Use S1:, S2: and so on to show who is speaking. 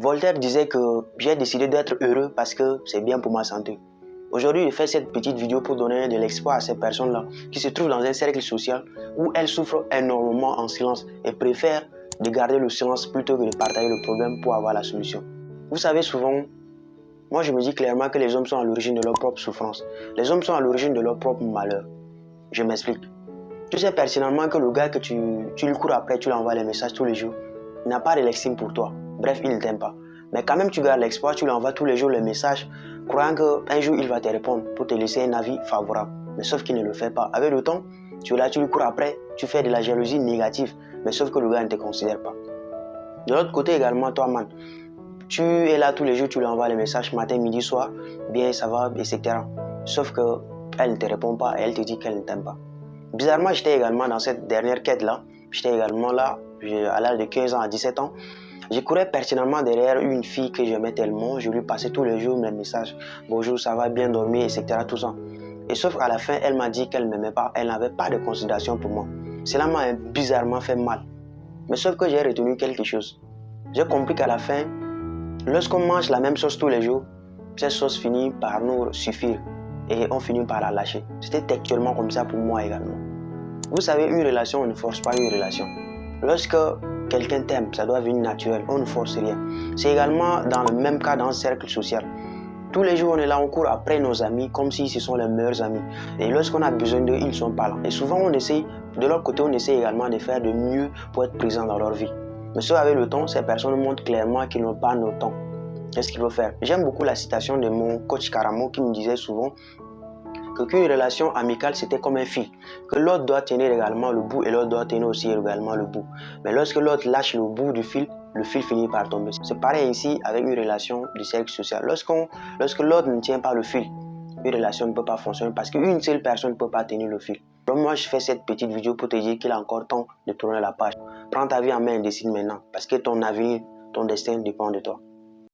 S1: Voltaire disait que j'ai décidé d'être heureux parce que c'est bien pour ma santé. Aujourd'hui, je fais cette petite vidéo pour donner de l'espoir à ces personnes-là qui se trouvent dans un cercle social où elles souffrent énormément en silence et préfèrent de garder le silence plutôt que de partager le problème pour avoir la solution. Vous savez, souvent, moi je me dis clairement que les hommes sont à l'origine de leur propre souffrance. Les hommes sont à l'origine de leur propre malheur. Je m'explique. Tu sais pertinemment que le gars que tu lui cours après, tu lui envoies les messages tous les jours, il n'a pas de l'estime pour toi. Bref, il ne t'aime pas. Mais quand même, tu gardes l'espoir, tu lui envoies tous les jours les messages, croyant qu'un jour, il va te répondre pour te laisser un avis favorable. Mais sauf qu'il ne le fait pas. Avec le temps, tu es là, tu lui cours après, tu fais de la jalousie négative, mais sauf que le gars ne te considère pas. De l'autre côté également, toi, man, tu es là tous les jours, tu lui envoies les messages matin, midi, soir, bien, ça va, etc. Sauf qu'elle ne te répond pas et elle te dit qu'elle ne t'aime pas. Bizarrement, j'étais également dans cette dernière quête-là. J'étais également là, à l'âge de 15 ans à 17 ans. Je courais pertinemment derrière une fille que j'aimais tellement. Je lui passais tous les jours mes messages. Bonjour, ça va, bien dormir, etc. Tout ça. Et sauf qu'à la fin, elle m'a dit qu'elle ne m'aimait pas. Elle n'avait pas de considération pour moi. Cela m'a bizarrement fait mal. Mais sauf que j'ai retenu quelque chose. J'ai compris qu'à la fin, lorsqu'on mange la même sauce tous les jours, cette sauce finit par nous suffire. Et on finit par la lâcher. C'était textuellement comme ça pour moi également. Vous savez, une relation, on ne force pas une relation. Lorsque quelqu'un t'aime, ça doit venir naturel, on ne force rien. C'est également dans le même cas dans le cercle social. Tous les jours, on est là, on court après nos amis comme si ce sont les meilleurs amis. Et lorsqu'on a besoin d'eux, ils ne sont pas là. Et souvent, on essaie, de l'autre côté, on essaie également de faire de mieux pour être présent dans leur vie. Mais ce avec le temps, ces personnes montrent clairement qu'ils n'ont pas notre temps. Qu'est-ce qu'il faut faire? J'aime beaucoup la citation de mon coach Karamo qui me disait souvent qu'une relation amicale c'était comme un fil, que l'autre doit tenir également le bout et l'autre doit tenir aussi également le bout. Mais lorsque l'autre lâche le bout du fil, le fil finit par tomber. C'est pareil ici avec une relation du cercle social. Lorsque l'autre ne tient pas le fil, une relation ne peut pas fonctionner parce qu'une seule personne ne peut pas tenir le fil. Donc moi je fais cette petite vidéo pour te dire qu'il est encore temps de tourner la page. Prends ta vie en main et décide maintenant parce que ton avenir, ton destin dépend de toi.